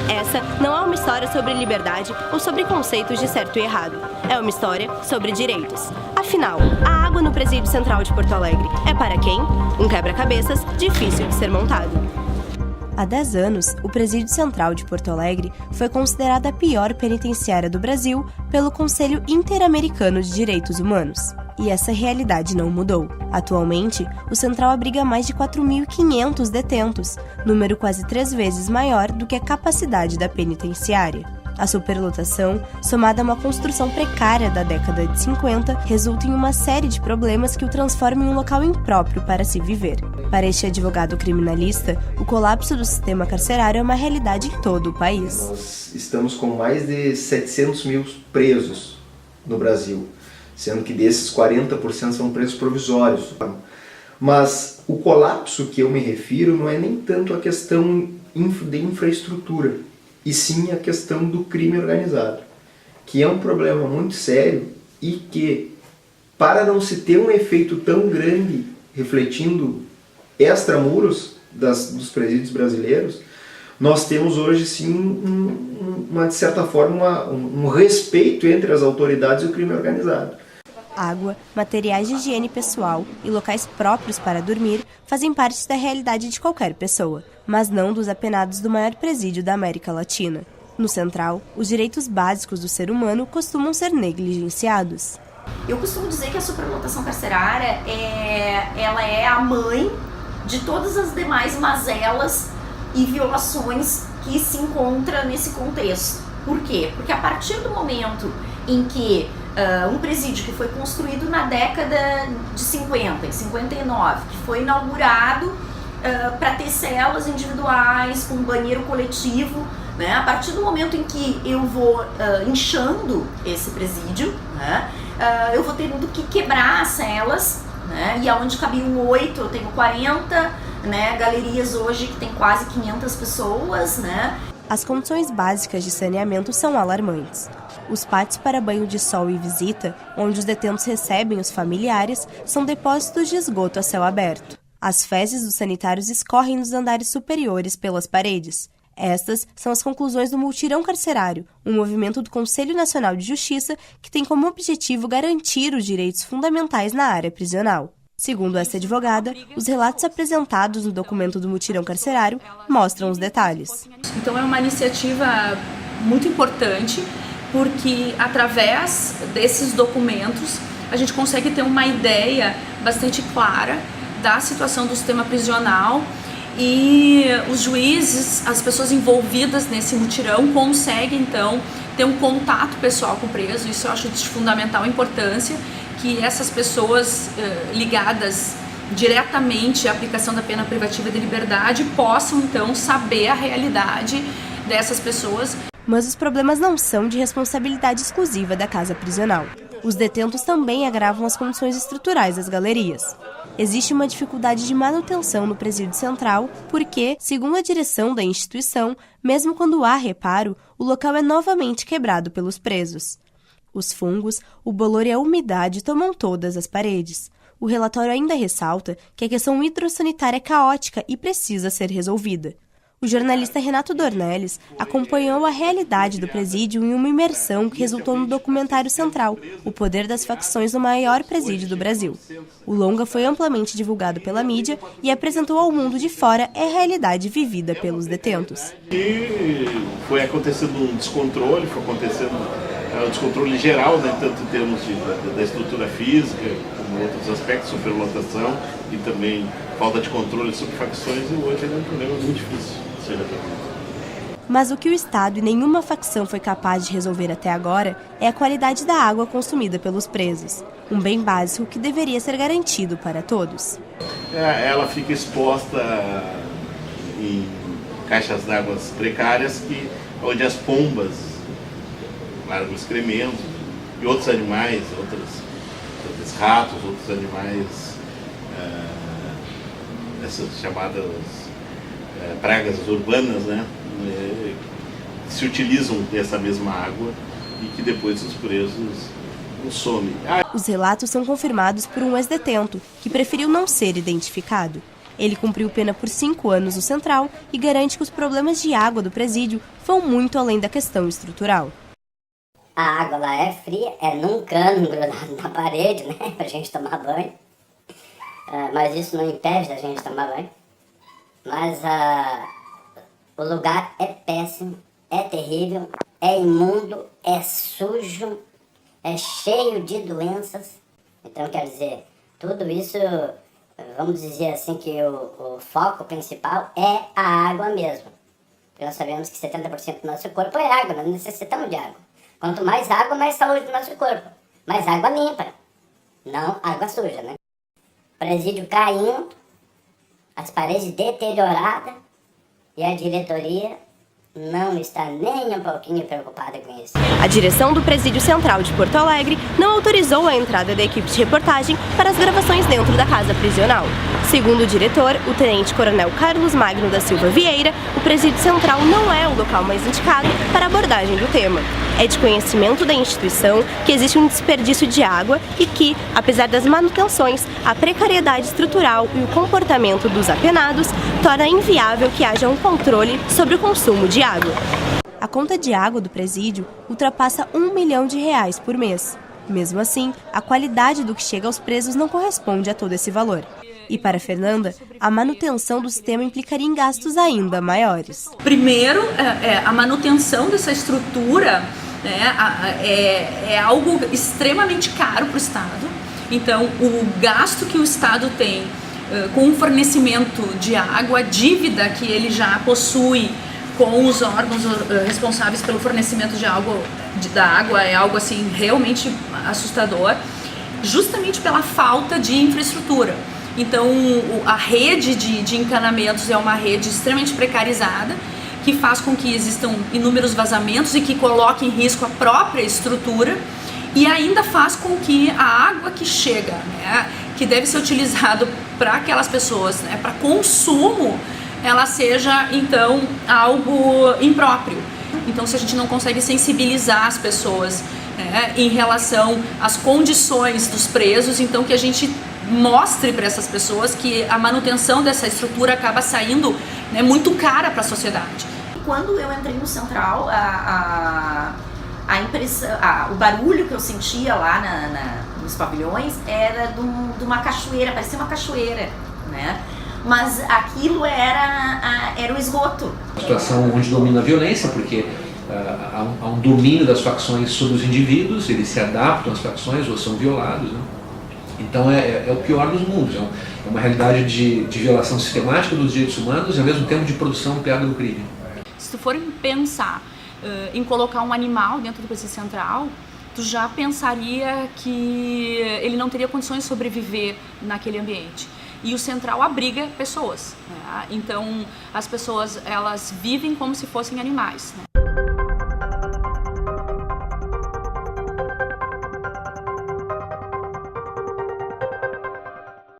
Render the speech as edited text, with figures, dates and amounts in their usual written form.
Essa não é uma história sobre liberdade ou sobre conceitos de certo e errado. É uma história sobre direitos. Afinal, a água no Presídio Central de Porto Alegre é para quem? Um quebra-cabeças difícil de ser montado. Há 10 anos, o Presídio Central de Porto Alegre foi considerada a pior penitenciária do Brasil pelo Conselho Interamericano de Direitos Humanos. E essa realidade não mudou. Atualmente, o Central abriga mais de 4.500 detentos, número quase 3 vezes maior do que a capacidade da penitenciária. A superlotação, somada a uma construção precária da década de 50, resulta em uma série de problemas que o transformam em um local impróprio para se viver. Para este advogado criminalista, o colapso do sistema carcerário é uma realidade em todo o país. Nós estamos com mais de 700 mil presos no Brasil, sendo que desses 40% são presos provisórios. Mas o colapso que eu me refiro não é nem tanto a questão de infraestrutura, e sim a questão do crime organizado, que é um problema muito sério e que, para não se ter um efeito tão grande refletindo extramuros dos presídios brasileiros, nós temos hoje sim de certa forma um respeito entre as autoridades e o crime organizado. Água, materiais de higiene pessoal e locais próprios para dormir fazem parte da realidade de qualquer pessoa, mas não dos apenados do maior presídio da América Latina. No Central, os direitos básicos do ser humano costumam ser negligenciados. Eu costumo dizer que a superlotação carcerária ela é a mãe de todas as demais mazelas e violações que se encontra nesse contexto. Por quê? Porque a partir do momento em que um presídio que foi construído na década de 50, em 59, que foi inaugurado para ter celas individuais, com banheiro coletivo, né? A partir do momento em que eu vou inchando esse presídio, né? Eu vou tendo que quebrar as celas, né? E aonde cabiam 8, eu tenho 40, né? Galerias hoje que tem quase 500 pessoas, né? As condições básicas de saneamento são alarmantes. Os pátios para banho de sol e visita, onde os detentos recebem os familiares, são depósitos de esgoto a céu aberto. As fezes dos sanitários escorrem nos andares superiores pelas paredes. Estas são as conclusões do Multirão Carcerário, um movimento do Conselho Nacional de Justiça que tem como objetivo garantir os direitos fundamentais na área prisional. Segundo essa advogada, os relatos apresentados no documento do Multirão Carcerário mostram os detalhes. Então é uma iniciativa muito importante, porque através desses documentos a gente consegue ter uma ideia bastante clara da situação do sistema prisional e os juízes, as pessoas envolvidas nesse mutirão conseguem então ter um contato pessoal com o preso. Isso eu acho de fundamental importância, que essas pessoas ligadas diretamente à aplicação da pena privativa de liberdade possam então saber a realidade dessas pessoas. Mas os problemas não são de responsabilidade exclusiva da casa prisional. Os detentos também agravam as condições estruturais das galerias. Existe uma dificuldade de manutenção no Presídio Central porque, segundo a direção da instituição, mesmo quando há reparo, o local é novamente quebrado pelos presos. Os fungos, o bolor e a umidade tomam todas as paredes. O relatório ainda ressalta que a questão hidrossanitária é caótica e precisa ser resolvida. O jornalista Renato Dornelles acompanhou a realidade do presídio em uma imersão que resultou no documentário Central, O Poder das Facções no Maior Presídio do Brasil. O longa foi amplamente divulgado pela mídia e apresentou ao mundo de fora a realidade vivida pelos detentos. E foi acontecendo um descontrole, foi acontecendo um descontrole geral, né, tanto em termos da estrutura física, como outros aspectos, superlotação e também falta de controle sobre facções, e hoje é um problema muito difícil. Mas o que o Estado e nenhuma facção foi capaz de resolver até agora é a qualidade da água consumida pelos presos, um bem básico que deveria ser garantido para todos. Ela fica exposta em caixas d'água precárias onde as pombas largam excremento e outros animais, outros ratos, outros animais, essas chamadas pragas urbanas, né, se utilizam dessa mesma água e que depois os presos consomem. Os relatos são confirmados por um ex-detento, que preferiu não ser identificado. Ele cumpriu pena por 5 anos no Central e garante que os problemas de água do presídio vão muito além da questão estrutural. A água lá é fria, é num cano grudado na parede, né, pra gente tomar banho. Mas isso não impede da gente tomar banho. Mas o lugar é péssimo, é terrível, é imundo, é sujo, é cheio de doenças. Então, quer dizer, tudo isso, vamos dizer assim, que o foco principal é a água mesmo. Porque nós sabemos que 70% do nosso corpo é água, nós necessitamos de água. Quanto mais água, mais saúde do nosso corpo. Mais água limpa, não água suja, né? Presídio caindo, as paredes deterioradas e a diretoria não está nem um pouquinho preocupada com isso. A direção do Presídio Central de Porto Alegre não autorizou a entrada da equipe de reportagem para as gravações dentro da casa prisional. Segundo o diretor, o tenente-coronel Carlos Magno da Silva Vieira, o Presídio Central não é o local mais indicado para a abordagem do tema. É de conhecimento da instituição que existe um desperdício de água e que, apesar das manutenções, a precariedade estrutural e o comportamento dos apenados torna inviável que haja um controle sobre o consumo de água. A conta de água do presídio ultrapassa R$1 milhão por mês. Mesmo assim, a qualidade do que chega aos presos não corresponde a todo esse valor. E para Fernanda, a manutenção do sistema implicaria em gastos ainda maiores. Primeiro, a manutenção dessa estrutura, né, é algo extremamente caro para o Estado. Então, o gasto que o Estado tem com o fornecimento de água, a dívida que ele já possui com os órgãos responsáveis pelo fornecimento da água é algo assim realmente assustador, justamente pela falta de infraestrutura. Então, a rede de encanamentos é uma rede extremamente precarizada, que faz com que existam inúmeros vazamentos e que coloque em risco a própria estrutura, e ainda faz com que a água que chega, né, que deve ser utilizada para aquelas pessoas, né, para consumo, ela seja, então, algo impróprio. Então, se a gente não consegue sensibilizar as pessoas, né, em relação às condições dos presos, então que a gente mostre para essas pessoas que a manutenção dessa estrutura acaba saindo, né, muito cara para a sociedade. Quando eu entrei no Central, a impressão, o barulho que eu sentia lá nos pavilhões era de uma cachoeira, parecia uma cachoeira, né? Mas aquilo era o esgoto. Uma situação onde domina a violência, porque há um domínio das facções sobre os indivíduos, eles se adaptam às facções ou são violados, né? Então é o pior dos mundos, é uma realidade de violação sistemática dos direitos humanos e ao mesmo tempo de produção ampliada do crime. Se tu for pensar em colocar um animal dentro do presídio central, tu já pensaria que ele não teria condições de sobreviver naquele ambiente. E o Central abriga pessoas, né? Então as pessoas elas vivem como se fossem animais, né?